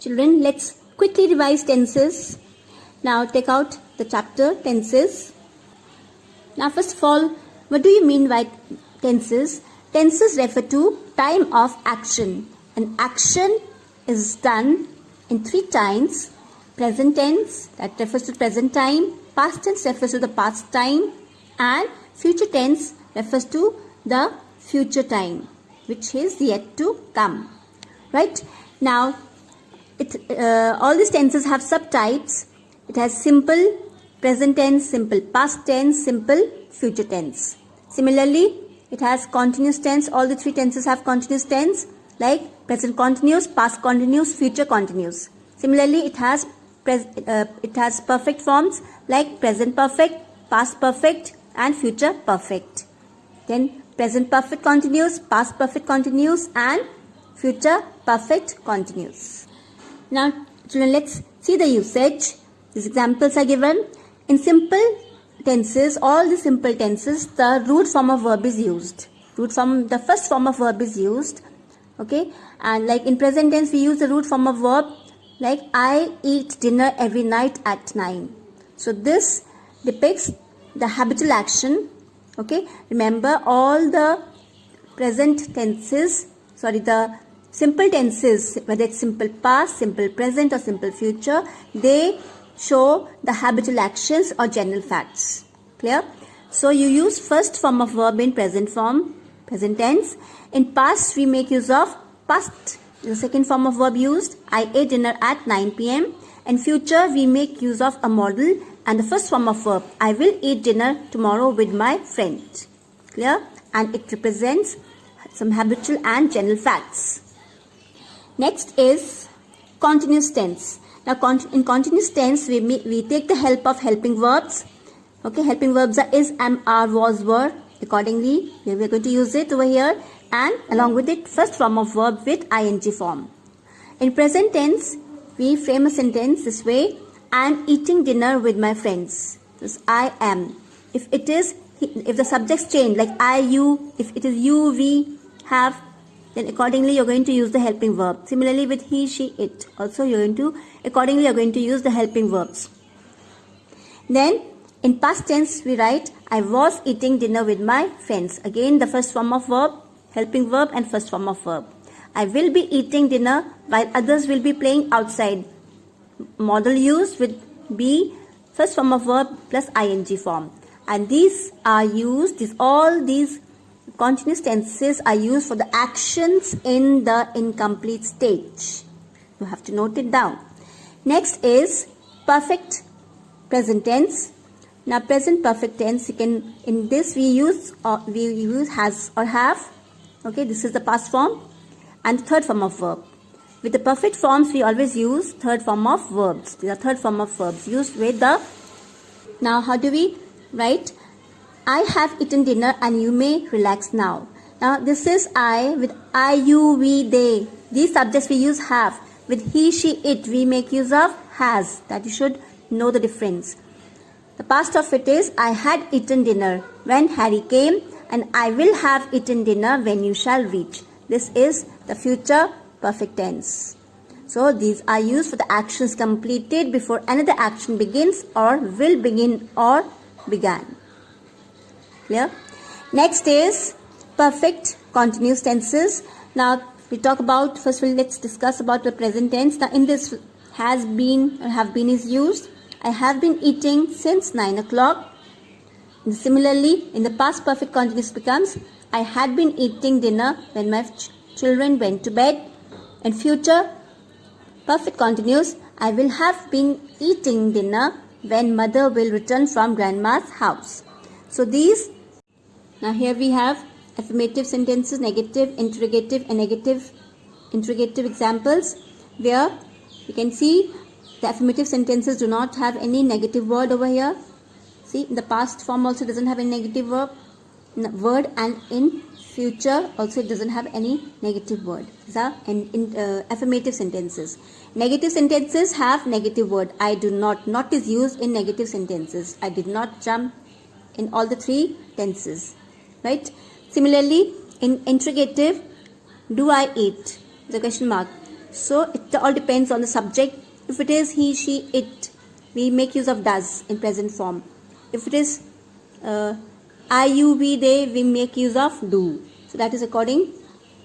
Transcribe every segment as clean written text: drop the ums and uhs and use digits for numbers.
Children, let's quickly revise tenses. Now take out the chapter tenses. Now first of all, what do you mean by tenses? Tenses refer to time of action. An action is done in 3 times. Present tense, that refers to present time. Past tense refers to the past time. And future tense refers to the future time, which is yet to come. Right? Now, all these tenses have subtypes. It has simple present tense, simple past tense, simple future tense. Similarly, it has continuous tense. All the 3 tenses have continuous tense, like present continuous, past continuous, future continuous. Similarly, it has perfect forms like present perfect, past perfect, and future perfect. Then present perfect continuous, past perfect continuous, and future perfect continuous. Now, children, let's see the usage. These examples are given. In simple tenses, all the simple tenses, the root form of verb is used. The first form of verb is used. Okay, and like in present tense, we use the root form of verb like I eat dinner every night at 9. So this depicts the habitual action. Okay, remember all the present tenses, the simple tenses, whether it's simple past, simple present, or simple future, they show the habitual actions or general facts. Clear? So you use first form of verb in present tense. In past, we make use of past, the second form of verb used, I ate dinner at 9 p.m. In future, we make use of a modal and the first form of verb, I will eat dinner tomorrow with my friend. Clear? And it represents some habitual and general facts. Next is continuous tense. Now, in continuous tense, we take the help of helping verbs. Okay, helping verbs are is, am, are, was, were. Accordingly, we are going to use it over here, and along with it, first form of verb with ing form. In present tense, we frame a sentence this way: I am eating dinner with my friends. This I am. If the subjects change, like I, you, if it is you, we, have, then accordingly you're going to use the helping verb. Similarly with he, she, it. Also you're going to use the helping verbs. Then in past tense we write I was eating dinner with my friends. Again the first form of verb, helping verb, and first form of verb. I will be eating dinner while others will be playing outside. Modal used with be, first form of verb plus ing form. And these are used, all these continuous tenses are used for the actions in the incomplete stage. You have to note it down. Next is perfect present tense. Now present perfect tense, in this we use has or have. Okay, this is the past form and third form of verb. With the perfect forms, we always use third form of verbs. These are third form of verbs used with the. Now how do we write? I have eaten dinner and you may relax now. Now this is I with I, you, we, they. These subjects we use have. With he, she, it, we make use of has. That you should know the difference. The past of it is I had eaten dinner when Harry came, and I will have eaten dinner when you shall reach. This is the future perfect tense. So these are used for the actions completed before another action begins or will begin or began. Clear? Next is perfect continuous tenses. Now we talk about, first let's discuss about the present tense. Now in this has been or have been is used. I have been eating since 9 o'clock. Similarly, in the past perfect continuous becomes I had been eating dinner when my children went to bed. In future perfect continuous, I will have been eating dinner when mother will return from grandma's house. So these, now here we have affirmative sentences, negative, interrogative, and negative interrogative examples, where you can see the affirmative sentences do not have any negative word over here. See, the past form also doesn't have any negative word, and in future also it doesn't have any negative word. These are affirmative sentences. Negative sentences have negative word. I do not. Not is used in negative sentences. I did not jump in all the 3 tenses. Right? Similarly, in interrogative, do I eat? The question mark. So it all depends on the subject. If it is he, she, it, we make use of does in present form. If it is I, you, we, they, we make use of do. So that is according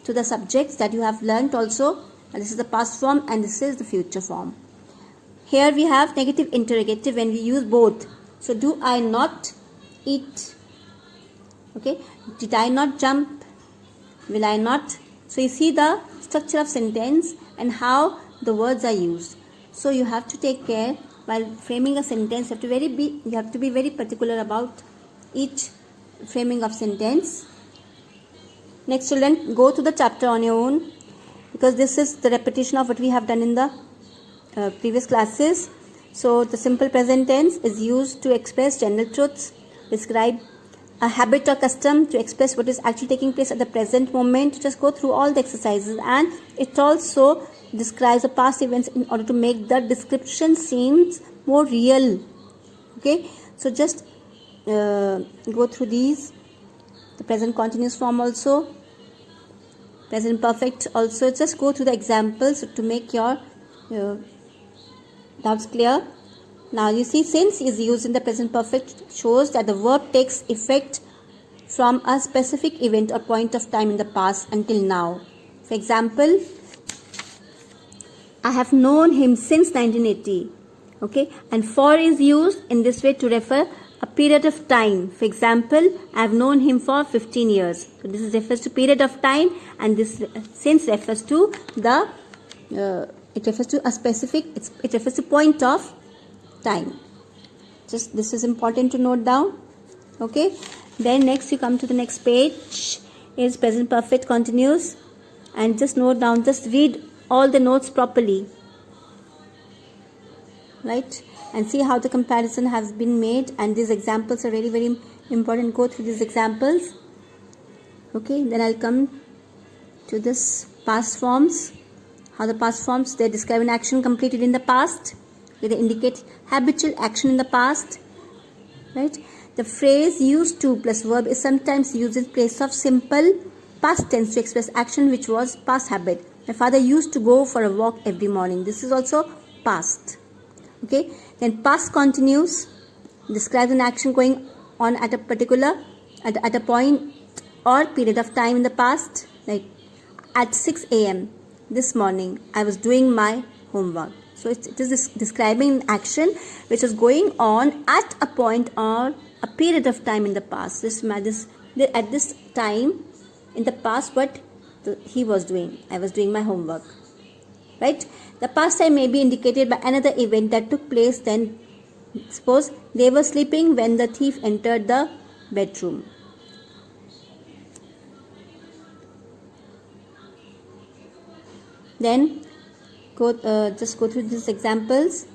to the subjects that you have learnt also. And this is the past form and this is the future form. Here we have negative interrogative when we use both. So do I not eat? Okay. Did I not jump? Will I not? So you see the structure of sentence and how the words are used. So you have to take care while framing a sentence. You have to be very particular about each framing of sentence. Next, children, go to the chapter on your own, because this is the repetition of what we have done in the previous classes. So the simple present tense is used to express general truths, describe a habit or custom, to express what is actually taking place at the present moment. Just go through all the exercises, and it also describes the past events in order to make the description seems more real. Okay, so just go through these. The present continuous form also, present perfect also. Just go through the examples to make your doubts clear. Now you see, since is used in the present perfect shows that the verb takes effect from a specific event or point of time in the past until now. For example, I have known him since 1980. Okay, and for is used in this way to refer a period of time. For example, I have known him for 15 years. So this refers to period of time, and this since refers to the it refers to a specific. It refers to point of time. Just this is important to note down. Okay. Then next you come to the next page is present perfect continuous, and just note down. Just read all the notes properly. Right, and see how the comparison has been made, and these examples are very, very important. Go through these examples. Okay, then I'll come to this past forms. How the past forms, they describe an action completed in the past. They indicate habitual action in the past. Right, the phrase used to plus verb is sometimes used in place of simple past tense to express action which was past habit. My father used to go for a walk every morning. This is also past. Okay, then past continuous describes an action going on at a particular at a point or period of time in the past, like at 6 a.m. this morning I was doing my homework. So it is describing action which was going on at a point or a period of time in the past. At this time in the past, what he was doing, I was doing my homework. Right? The past time may be indicated by another event that took place then. Suppose they were sleeping when the thief entered the bedroom. Then just go through these examples.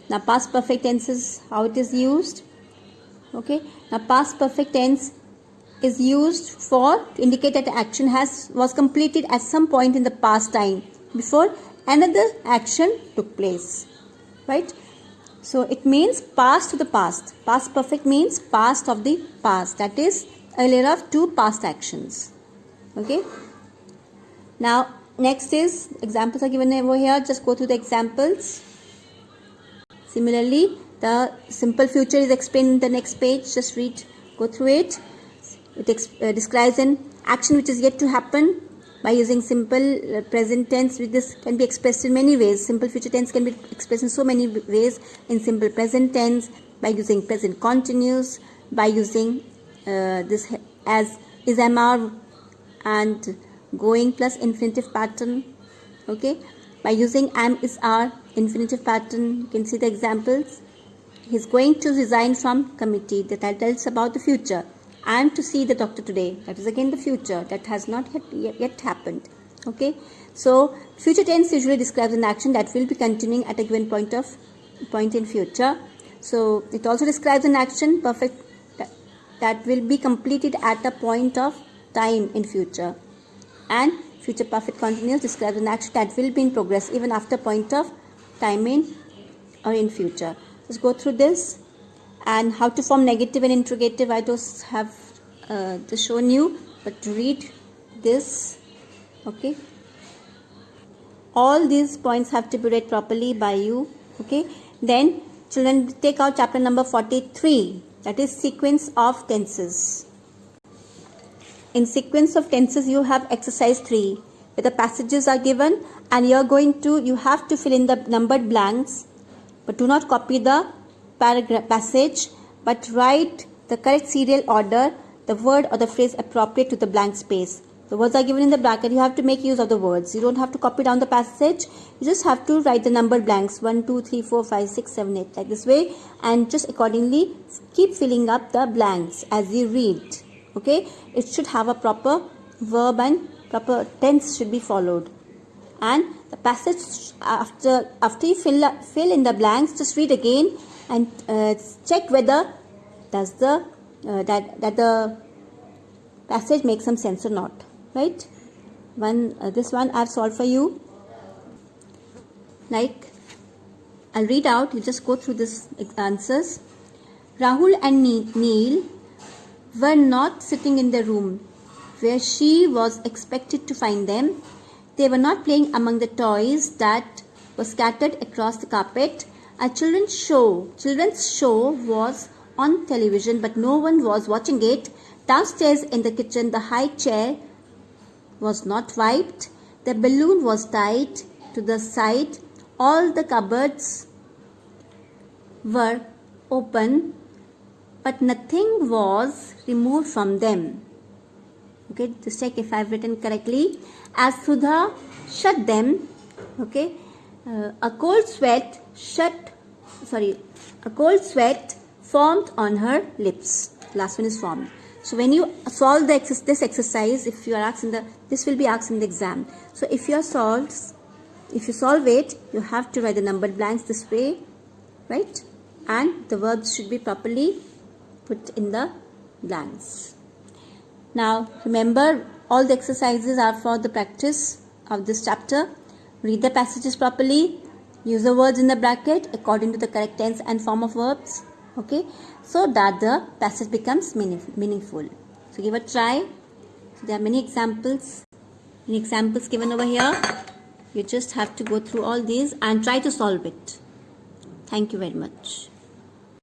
Now past perfect tense is how it is used. Okay. Now past perfect tense is used for to indicate that action was completed at some point in the past time before another action took place. Right? So it means past to the past. Past perfect means past of the past. That is earlier of two past actions. Okay. Now next is examples are given over here. Just go through the examples. Similarly, the simple future is explained in the next page. Just read, go through it. It describes an action which is yet to happen by using simple present tense. With this can be expressed in many ways. Simple future tense can be expressed in so many ways. In simple present tense, by using present continuous, by using this as is, am, are, and going plus infinitive pattern. Okay, by using am, is, are, infinitive pattern. You can see the examples. He's going to resign from committee. That tells about the future. I am to see the doctor today. That is again the future. That has not yet happened. Okay. So future tense usually describes an action that will be continuing at a given point in future. So it also describes an action perfect that will be completed at a point of time in future. And future perfect continuous describes an action that will be in progress even after point of time in future. Let's go through this. And how to form negative and interrogative I just have just shown you, but to read this. Okay. all these points have to be read properly by you. Okay, then children, take out chapter number 43, that is sequence of tenses. In sequence of tenses you have exercise 3 where the passages are given and you have to fill in the numbered blanks, but do not copy the passage, but write the correct serial order, the word or the phrase appropriate to the blank space. The words are given in the bracket, you have to make use of the words. You don't have to copy down the passage, you just have to write the numbered blanks 1, 2, 3, 4, 5, 6, 7, 8 like this way, and just accordingly keep filling up the blanks as you read. Okay, it should have a proper verb and proper tense should be followed. And the passage, after you fill in the blanks, just read again and check whether does the that the passage makes some sense or not. Right? This one I've solved for you. Like, I'll read out. You just go through this answers. Rahul and Neil were not sitting in the room where she was expected to find them. They were not playing among the toys that were scattered across the carpet. A children's show was on television, but no one was watching it. Downstairs in the kitchen, the high chair was not wiped. The balloon was tied to the side. All the cupboards were open, but nothing was removed from them. Okay, just check if I've written correctly. As Sudha shut them, okay, a cold sweat formed on her lips. Last one is formed. So when you solve this exercise, if you are asked this will be asked in the exam. So if you solve it, you have to write the numbered blanks this way, right? And the verbs should be properly put in the blanks. Now remember, all the exercises are for the practice of this chapter. Read the passages properly. Use the words in the bracket according to the correct tense and form of verbs. Okay, so that the passage becomes meaningful. So give a try. So there are many examples given over here. You just have to go through all these and try to solve it. Thank you very much.